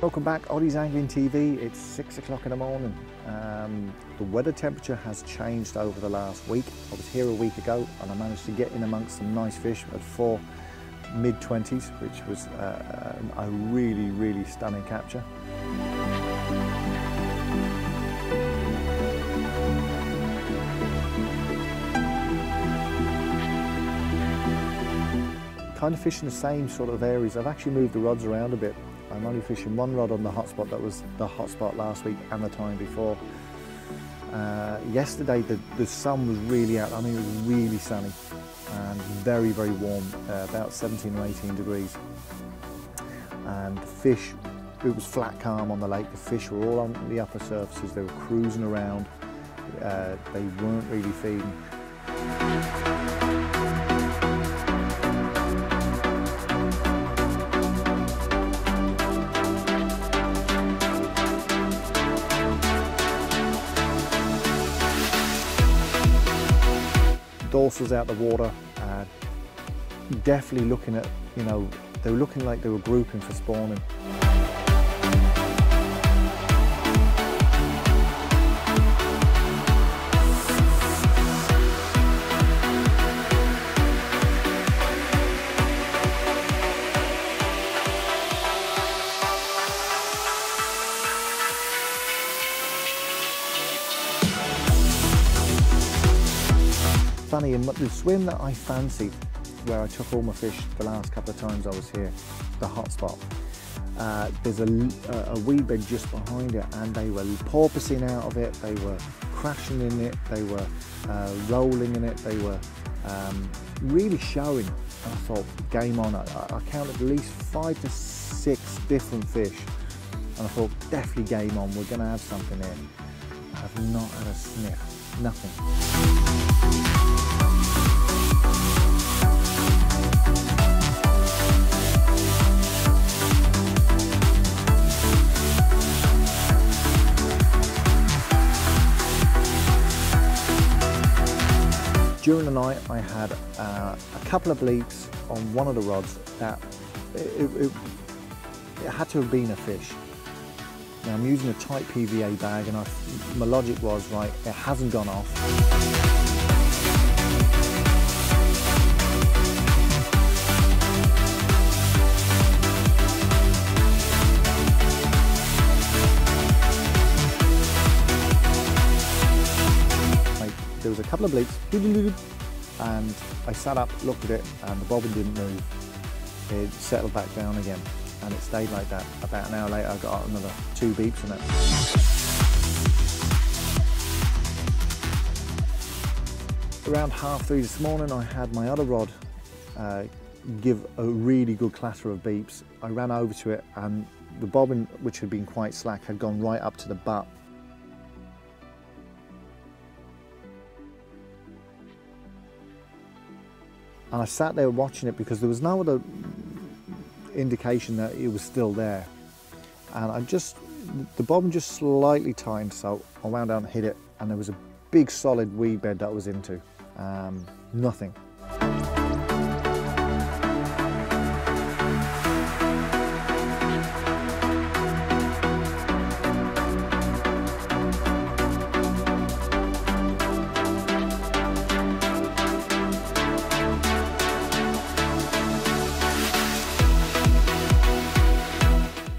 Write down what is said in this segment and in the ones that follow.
Welcome back, Oddie's Angling TV. It's 6 o'clock in the morning. The weather temperature has changed over the last week. I was here a week ago and I managed to get in amongst some nice fish at 4 mid-20s, which was a really stunning capture. Kind of fishing the same sort of areas. I've actually moved the rods around a bit. I'm only fishing one rod on the hotspot that was the hotspot last week and the time before. Yesterday the sun was really out. I mean, it was really sunny and very warm, about 17 or 18 degrees. And the fish, it was flat calm on the lake. The fish were all on the upper surfaces. They were cruising around. They weren't really feeding. Dorsals out the water, definitely looking at, you know, they were looking like they were grouping for spawning. Funny, and the swim that I fancied, where I took all my fish the last couple of times I was here, the hotspot, there's a weed bed just behind it, and they were porpoising out of it, they were crashing in it, they were rolling in it, they were really showing. And I thought, game on. I counted at least 5 to 6 different fish, and I thought, definitely game on, we're going to have something in. I have not had a sniff, nothing. During the night I had a couple of bleaks on one of the rods that it had to have been a fish. Now I'm using a tight PVA bag and my logic was, right, it hasn't gone off. There was a couple of bleaks, and I sat up, looked at it, and the bobbin didn't move. It settled back down again, and it stayed like that. About an hour later, I got another 2 beeps in it. Around 3:30 this morning, I had my other rod give a really good clatter of beeps. I ran over to it, and the bobbin, which had been quite slack, had gone right up to the butt. And I sat there watching it because there was no other indication that it was still there. And the bobbin just slightly tightened, so I wound down and hit it, and there was a big solid weed bed that I was into. Nothing.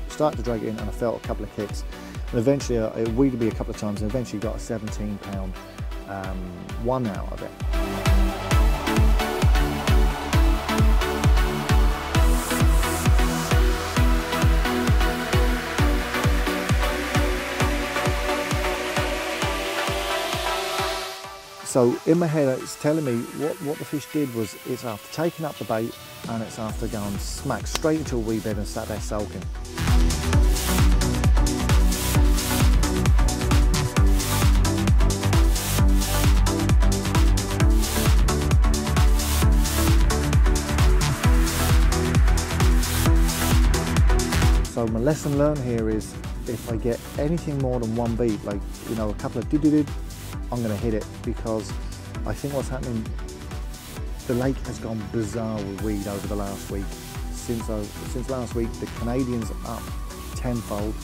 Started to drag it in, and I felt a couple of kicks, and eventually it weeded me a couple of times, and eventually got a 17-pound one out of it. So in my head it's telling me what the fish did was, it's after taking up the bait and it's after going smack straight into a weed bed and sat there sulking. So my lesson learned here is, if I get anything more than one beat, like, you know, a couple of doo-doo-doo, I'm going to hit it, because I think what's happening, the lake has gone bizarre with weed over the last week. Since last week, the Canadian's up tenfold,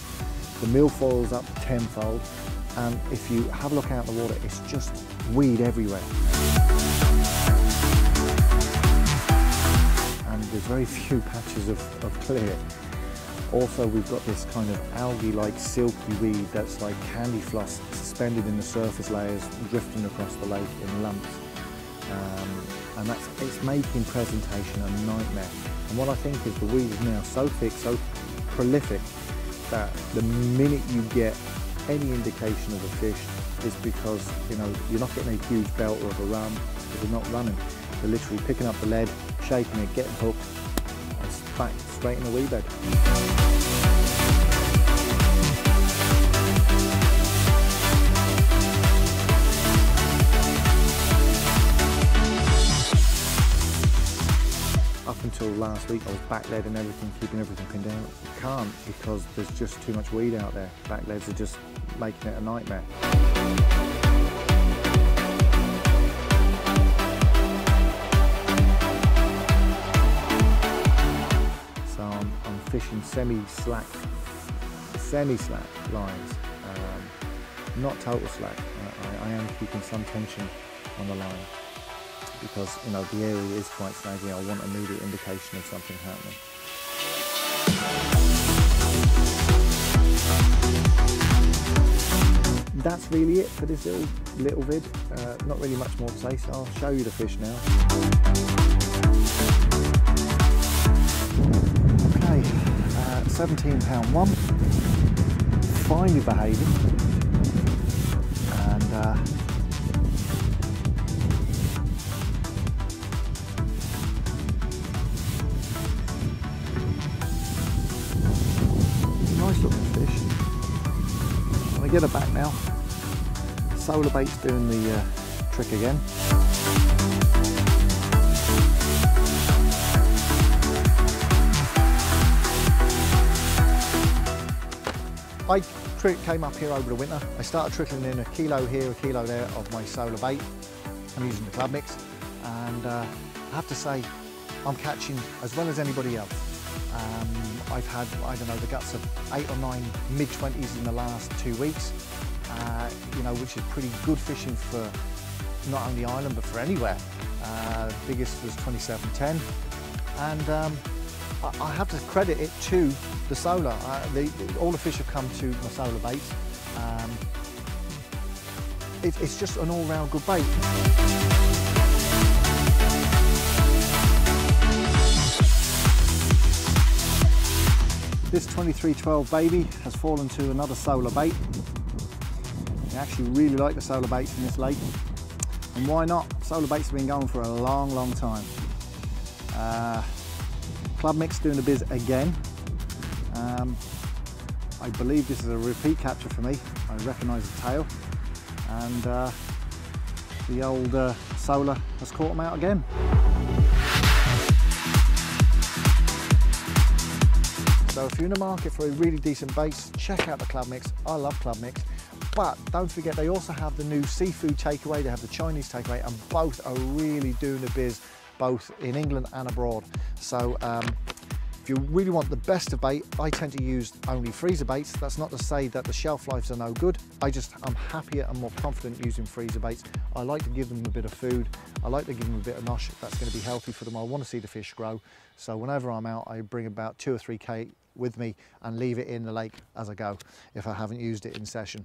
the milfoil's up tenfold, and if you have a look out in the water, it's just weed everywhere. And there's very few patches of clear. Also, we've got this kind of algae-like silky weed that's like candy floss suspended in the surface layers, drifting across the lake in lumps. And it's making presentation a nightmare. And what I think is the weed is now so thick, so prolific, that the minute you get any indication of a fish is because, you know, you're not getting a huge belt or a run, because they're not running. They're literally picking up the lead, shaking it, getting hooked, and back straight in the weed bed. Up until last week I was backleading everything, keeping everything pinned down. You can't, because there's just too much weed out there. Backleads are just making it a nightmare. So I'm fishing semi-slack lines, not total slack. I am keeping some tension on the line, because, you know, the area is quite snaggy. I want immediate indication of something happening. That's really it for this little vid. Not really much more to say, so I'll show you the fish now. Okay, 17 pound one, finely behaving, and nice looking fish. I'm going to get her back now. Solar bait's doing the trick again. I came up here over the winter. I started trickling in a kilo here, a kilo there of my solar bait. I'm using the club mix, and I have to say I'm catching as well as anybody else. I've had, I don't know, the guts of 8 or 9 mid-20s in the last 2 weeks, you know, which is pretty good fishing for not only Ireland but for anywhere. Biggest was 27.10, and I have to credit it to the solar. All the fish have come to my solar baits. It's just an all-round good bait. This 2312 baby has fallen to another solar bait. I actually really like the solar baits in this lake. And why not? Solar baits have been going for a long, long time. Club mix doing the biz again. I believe this is a repeat capture for me. I recognise the tail. And the old solar has caught them out again. So if you're in the market for a really decent base, check out the Club Mix. I love Club Mix. But don't forget, they also have the new seafood takeaway, they have the Chinese takeaway, and both are really doing the biz, both in England and abroad. So if you really want the best of bait, I tend to use only freezer baits. That's not to say that the shelf lives are no good. I'm happier and more confident using freezer baits. I like to give them a bit of food. I like to give them a bit of nosh that's going to be healthy for them. I want to see the fish grow. So whenever I'm out, I bring about 2 or 3 K with me and leave it in the lake as I go if I haven't used it in session.